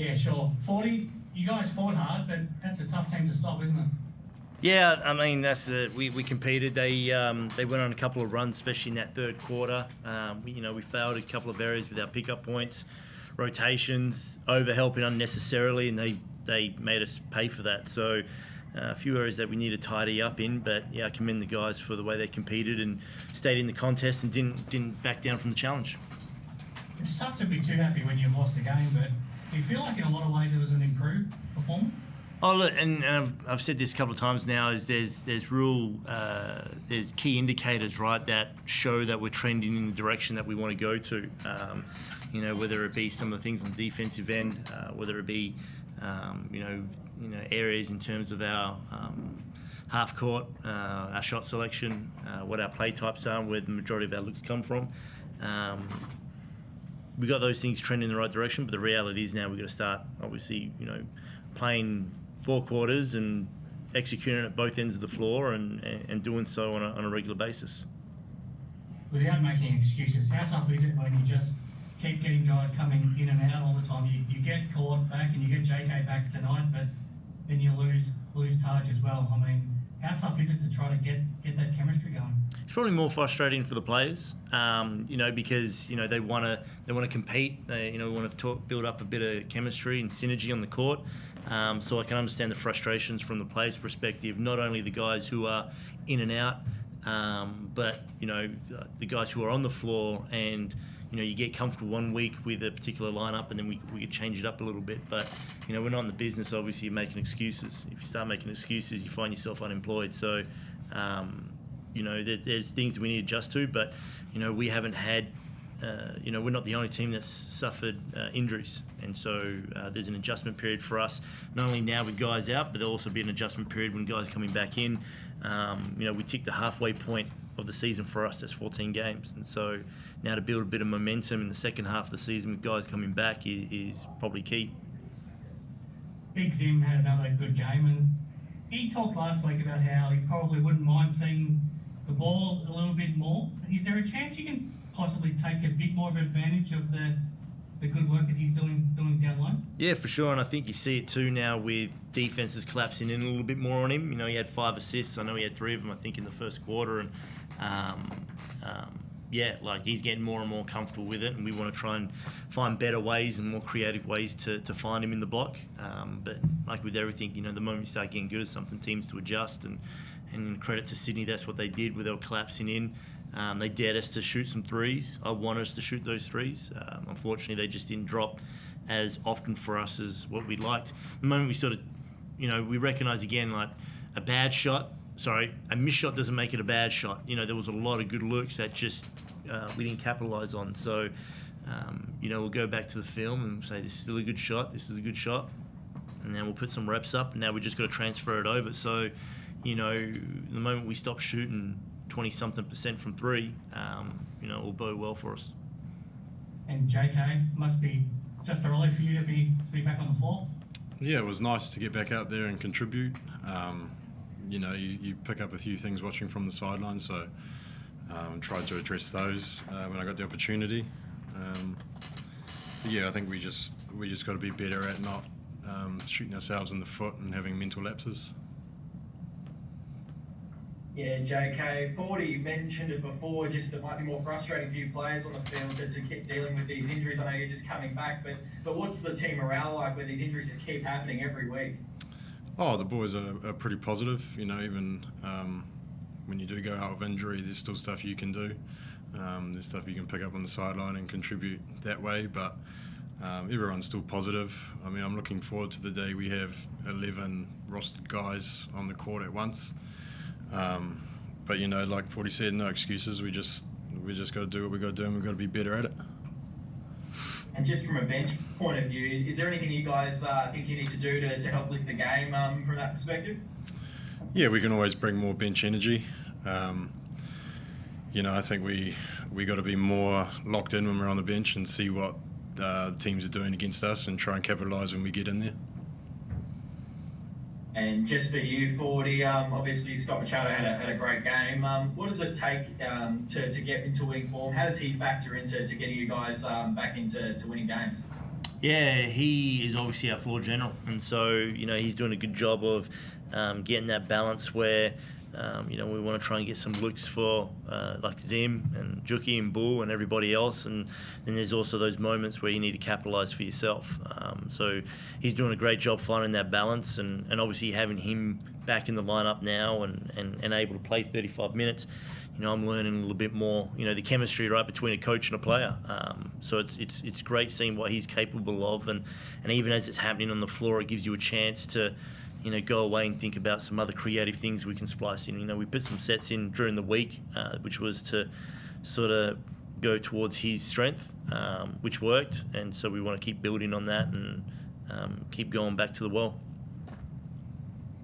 Yeah, sure. 40, you guys fought hard, but that's a tough team to stop, isn't it? Yeah, I mean we competed. They went on a couple of runs, especially in that third quarter. We failed a couple of areas with our pickup points, rotations, over helping unnecessarily, and they made us pay for that. So a few areas that we need to tidy up in. But yeah, I commend the guys for the way they competed and stayed in the contest and didn't back down from the challenge. It's tough to be too happy when you've lost a game, but do you feel like in a lot of ways it was an improved performance? Oh look, and I've said this a couple of times now. Is there's key indicators, right, that show that we're trending in the direction that we want to go to. Whether it be some of the things on the defensive end, whether it be areas in terms of our half court, our shot selection, what our play types are, and where the majority of our looks come from. We got those things trending in the right direction, but the reality is now we've got to start, obviously, playing 4 quarters and executing at both ends of the floor and doing so on a regular basis. Without making excuses, how tough is it when you just keep getting guys coming in and out all the time? You get Claude back and you get JK back tonight, but then you lose Taj as well. I mean, how tough is it to try to get that chemistry going? It's probably more frustrating for the players, because they want to compete. They want to build up a bit of chemistry and synergy on the court. So I can understand the frustrations from the players' perspective. Not only the guys who are in and out, but the guys who are on the floor. And you get comfortable one week with a particular lineup, and then we could change it up a little bit. But we're not in the business, obviously, of making excuses. If you start making excuses, you find yourself unemployed. So. There's things that we need to adjust to, but we haven't had, we're not the only team that's suffered injuries, and so there's an adjustment period for us. Not only now with guys out, but there'll also be an adjustment period when guys coming back in. We tick the halfway point of the season for us. That's 14 games, and so now to build a bit of momentum in the second half of the season with guys coming back is probably key. Big Zim had another good game, and he talked last week about how he probably wouldn't mind seeing the ball a little bit more. Is there a chance you can possibly take a bit more of advantage of the good work that he's doing down low? Yeah, for sure, and I think you see it too now with defenses collapsing in a little bit more on him. He had 5 assists. I know he had 3 of them, I think, in the first quarter, and he's getting more and more comfortable with it, and we want to try and find better ways and more creative ways to find him in the block. But like with everything, the moment you start getting good at something, teams to adjust, and credit to Sydney, that's what they did with their collapsing in. They dared us to shoot some threes. I wanted us to shoot those threes. Unfortunately, they just didn't drop as often for us as what we'd liked. The moment we sort of, we recognise again, like a missed shot doesn't make it a bad shot. There was a lot of good looks that just we didn't capitalise on. So, we'll go back to the film and say, this is still a good shot, this is a good shot. And then we'll put some reps up, and now we just got to transfer it over. So, the moment we stop shooting 20-something% from 3, it will bode well for us. And JK, must be just a relief for you to be back on the floor? Yeah, it was nice to get back out there and contribute. You pick up a few things watching from the sidelines, so tried to address those when I got the opportunity. I think we just got to be better at not shooting ourselves in the foot and having mental lapses. Yeah, JK, Forde, you mentioned it before, just it might be more frustrating for you players on the field to keep dealing with these injuries. I know you're just coming back, but what's the team morale like where these injuries just keep happening every week? Oh, the boys are pretty positive. Even when you do go out with injury, there's still stuff you can do. There's stuff you can pick up on the sideline and contribute that way, but everyone's still positive. I mean, I'm looking forward to the day we have 11 rostered guys on the court at once. But like Forde said, no excuses. We just got to do what we got to do, and we've got to be better at it. And just from a bench point of view, is there anything you guys think you need to do to help lift the game from that perspective? Yeah, we can always bring more bench energy. I think we got to be more locked in when we're on the bench and see what teams are doing against us and try and capitalise when we get in there. And just for you, Forde, obviously Scott Machado had a great game. What does it take to get into winning form? How does he factor into getting you guys back into winning games? Yeah, he is obviously our floor general, and so he's doing a good job of getting that balance where we want to try and get some looks for like Zim and Juki and Bull and everybody else, and then there's also those moments where you need to capitalise for yourself. So he's doing a great job finding that balance, and obviously having him back in the lineup now and able to play 35 minutes. I'm learning a little bit more, the chemistry right between a coach and a player. So it's great seeing what he's capable of, and even as it's happening on the floor, it gives you a chance to, go away and think about some other creative things we can splice in. We put some sets in during the week, which was to sort of go towards his strength, which worked, and so we want to keep building on that and keep going back to the well.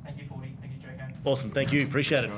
Thank you, Forde. Thank you, JK. Awesome, thank you, appreciate it.